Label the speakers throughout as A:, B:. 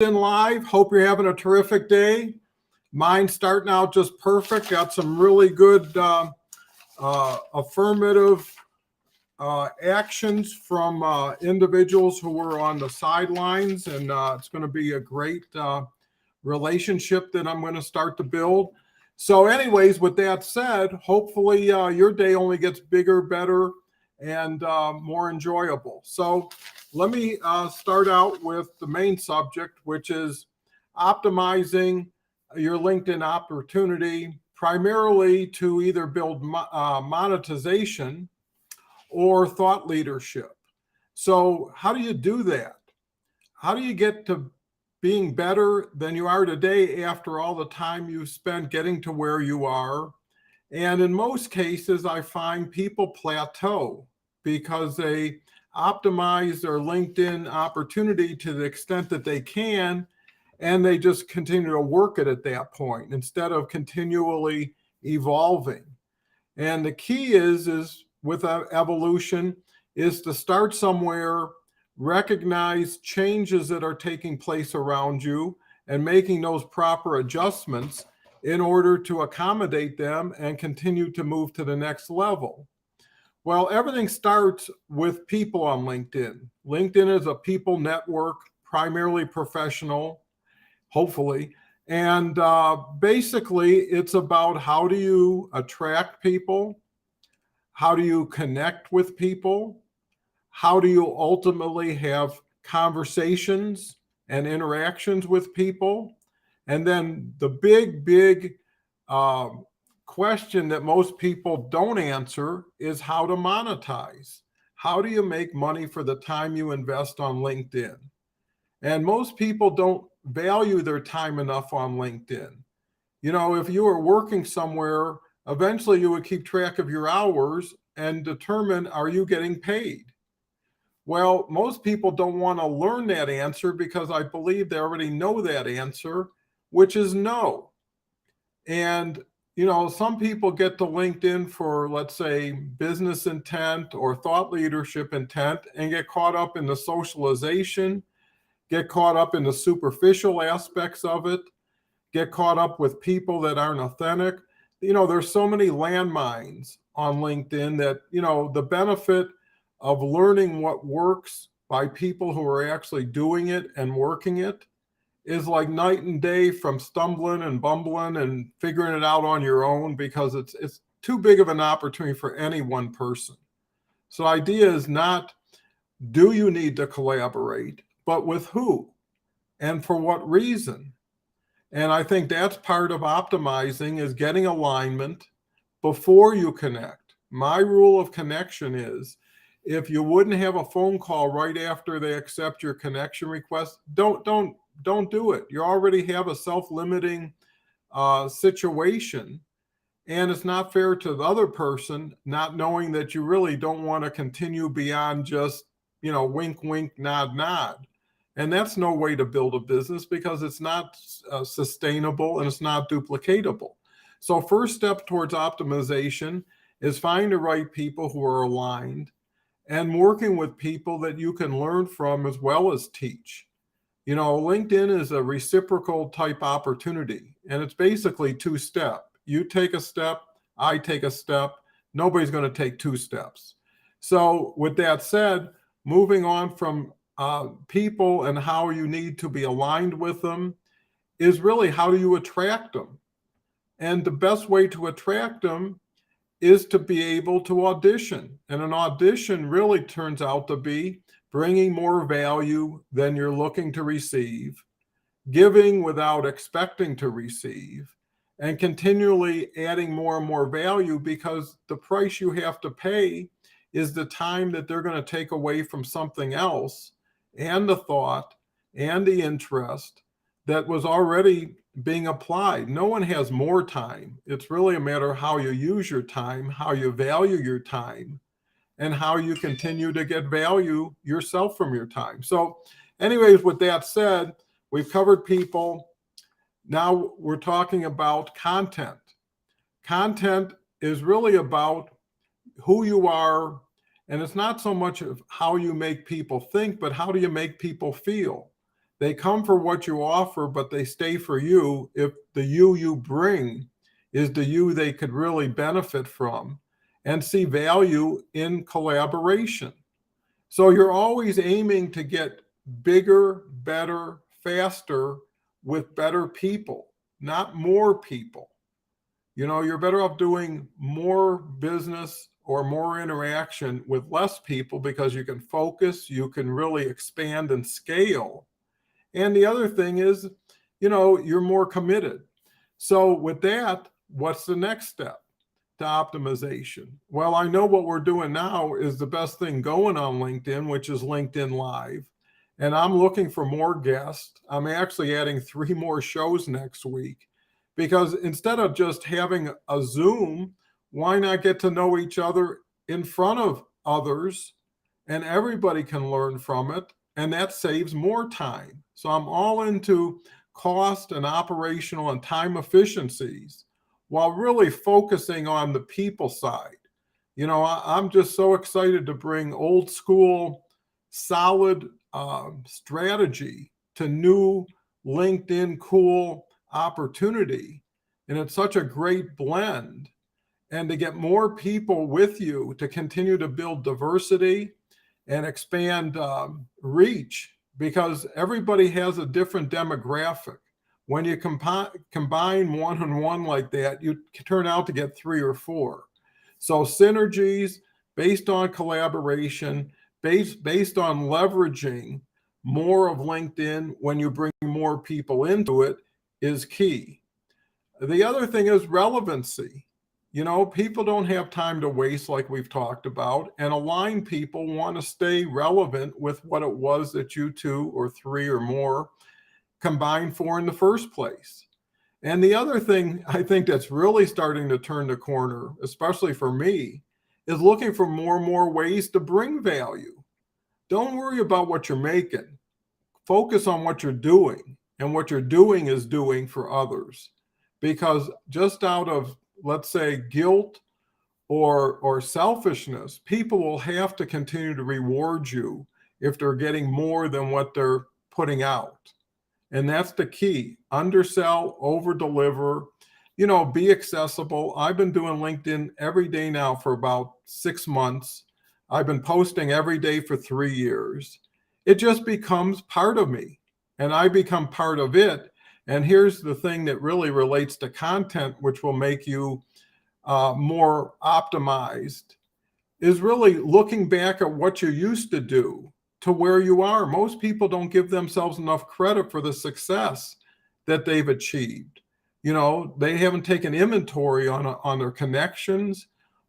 A: In live. Hope you're having a terrific day. Mine's starting out just perfect. Got some really good affirmative actions from individuals who were on the sidelines, and it's going to be a great relationship that I'm going to start to build. So, anyways, with that said, hopefully your day only gets bigger, better, and more enjoyable. So, let me start out with the main subject, which is optimizing your LinkedIn opportunity primarily to either build monetization or thought leadership. So, how do you do that? How do you get to being better than you are today after all the time you've spent getting to where you are? And in most cases, I find people plateau because they optimize their LinkedIn opportunity to the extent that they can, and they just continue to work it at that point instead of continually evolving. And the key is with evolution is to start somewhere, recognize changes that are taking place around you, and making those proper adjustments in order to accommodate them and continue to move to the next level. Well, everything starts with people on LinkedIn. LinkedIn is a people network, primarily professional, hopefully. And basically, it's about how do you attract people? How do you connect with people? How do you ultimately have conversations and interactions with people? And then the big uh, question that most people don't answer is how to monetize. How do you make money for the time you invest on LinkedIn? And most people don't value their time enough on LinkedIn. You know, if you were working somewhere, eventually you would keep track of your hours and determine, are you getting paid? Well, most people don't want to learn that answer because I believe they already know that answer, which is no. And, you know, some people get to LinkedIn for, let's say, business intent or thought leadership intent and get caught up in the socialization, get caught up in the superficial aspects of it, get caught up with people that aren't authentic. You know, there's so many landmines on LinkedIn that, you know, the benefit of learning what works by people who are actually doing it and working it is like night and day from stumbling and bumbling and figuring it out on your own, because it's too big of an opportunity for any one person. So the idea is not, do you need to collaborate, but with who and for what reason? And I think that's part of optimizing, is getting alignment before you connect. My rule of connection is, if you wouldn't have a phone call right after they accept your connection request, don't do it. You already have a self-limiting situation, and it's not fair to the other person not knowing that you really don't want to continue beyond just, you know, wink, wink, nod, nod. And that's no way to build a business, because it's not sustainable and it's not duplicatable. So first step towards optimization is find the right people who are aligned and working with people that you can learn from as well as teach. You know, LinkedIn is a reciprocal type opportunity, and it's basically two-step. You take a step, I take a step. Nobody's going to take two steps. So with that said, moving on from people and how you need to be aligned with them is really, how do you attract them? And the best way to attract them is to be able to audition. And an audition really turns out to be bringing more value than you're looking to receive, giving without expecting to receive, and continually adding more and more value, because the price you have to pay is the time that they're going to take away from something else, and the thought and the interest that was already being applied. No one has more time. It's really a matter of how you use your time, how you value your time, and how you continue to get value yourself from your time. So anyways, with that said, we've covered people. Now we're talking about content. Content is really about who you are, and it's not so much of how you make people think, but how do you make people feel? They come for what you offer, but they stay for you if the you bring is the you they could really benefit from and see value in collaboration. So you're always aiming to get bigger, better, faster with better people, not more people. You're better off doing more business or more interaction with less people because you can focus, you can really expand and scale. And the other thing is, you're more committed. So with that, what's the next step to optimization? Well, I know what we're doing now is the best thing going on LinkedIn, which is LinkedIn Live. And I'm looking for more guests. I'm actually adding 3 more shows next week because instead of just having a Zoom, why not get to know each other in front of others and everybody can learn from it? And that saves more time. So I'm all into cost and operational and time efficiencies while really focusing on the people side. I'm just so excited to bring old school, solid strategy to new LinkedIn cool opportunity. And it's such a great blend. And to get more people with you to continue to build diversity and expand reach, because everybody has a different demographic. When you combine one and one like that, you turn out to get 3 or 4. So synergies based on collaboration, based on leveraging more of LinkedIn when you bring more people into it is key. The other thing is relevancy. People don't have time to waste like we've talked about, and aligned people want to stay relevant with what it was that you 2 or 3 or more combined for in the first place. And the other thing I think that's really starting to turn the corner, especially for me, is looking for more and more ways to bring value. Don't worry about what you're making. Focus on what you're doing, and what you're doing is doing for others. Because just out of, let's say, guilt or selfishness, people will have to continue to reward you if they're getting more than what they're putting out. And that's the key. Undersell, over deliver, be accessible. I've been doing LinkedIn every day now for about 6 months. I've been posting every day for 3 years. It just becomes part of me, and I become part of it. And here's the thing that really relates to content, which will make you more optimized, is really looking back at what you used to do to where you are. Most people don't give themselves enough credit for the success that they've achieved. They haven't taken inventory on their connections,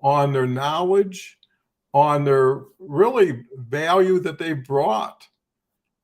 A: on their knowledge, on their really value that they brought.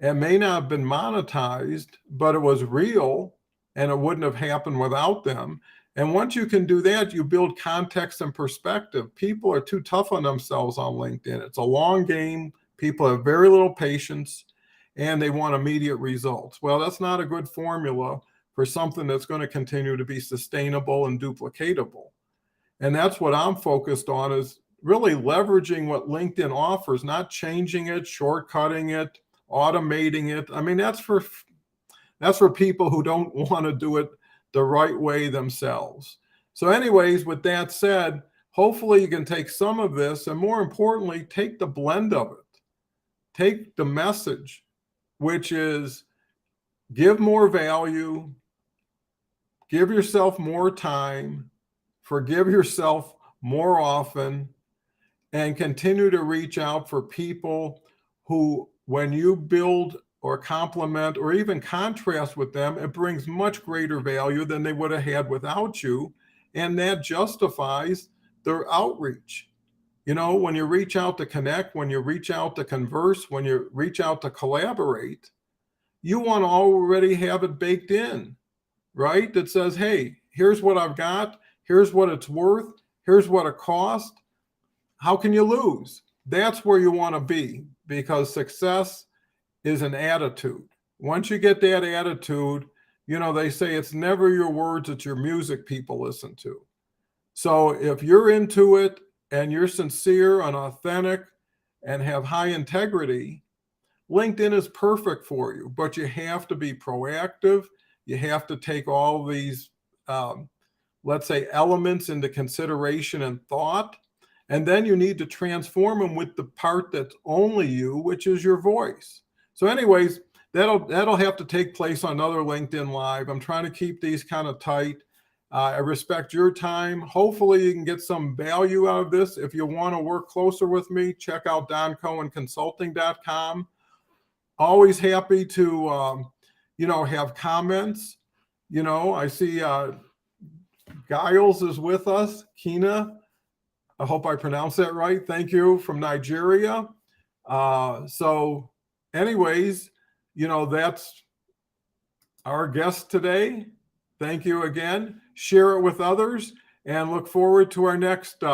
A: It may not have been monetized, but it was real, and it wouldn't have happened without them. And once you can do that, you build context and perspective. People are too tough on themselves on LinkedIn. It's a long game. People have very little patience, and they want immediate results. Well, that's not a good formula for something that's going to continue to be sustainable and duplicatable. And that's what I'm focused on, is really leveraging what LinkedIn offers, not changing it, shortcutting it, automating it. I mean, that's for people who don't want to do it the right way themselves. So anyways, with that said, hopefully you can take some of this, and more importantly, take the blend of it. Take the message, which is give more value, give yourself more time, forgive yourself more often, and continue to reach out for people who, when you build or complement or even contrast with them, it brings much greater value than they would have had without you. And that justifies their outreach. When you reach out to connect, when you reach out to converse, when you reach out to collaborate, you want to already have it baked in, right? That says, hey, here's what I've got. Here's what it's worth. Here's what it costs. How can you lose? That's where you want to be, because success is an attitude. Once you get that attitude, they say it's never your words, it's your music people listen to. So if you're into it and you're sincere and authentic and have high integrity, LinkedIn is perfect for you, but you have to be proactive. You have to take all these, let's say, elements into consideration and thought. And then you need to transform them with the part that's only you, which is your voice. So anyways, that'll have to take place on another LinkedIn Live. I'm trying to keep these kind of tight. I respect your time. Hopefully you can get some value out of this. If you want to work closer with me, check out doncohenconsulting.com. Always happy to, have comments. I see Giles is with us. Kina, I hope I pronounced that right. Thank you, from Nigeria. So anyways, that's our guest today. Thank you again. Share it with others and look forward to our next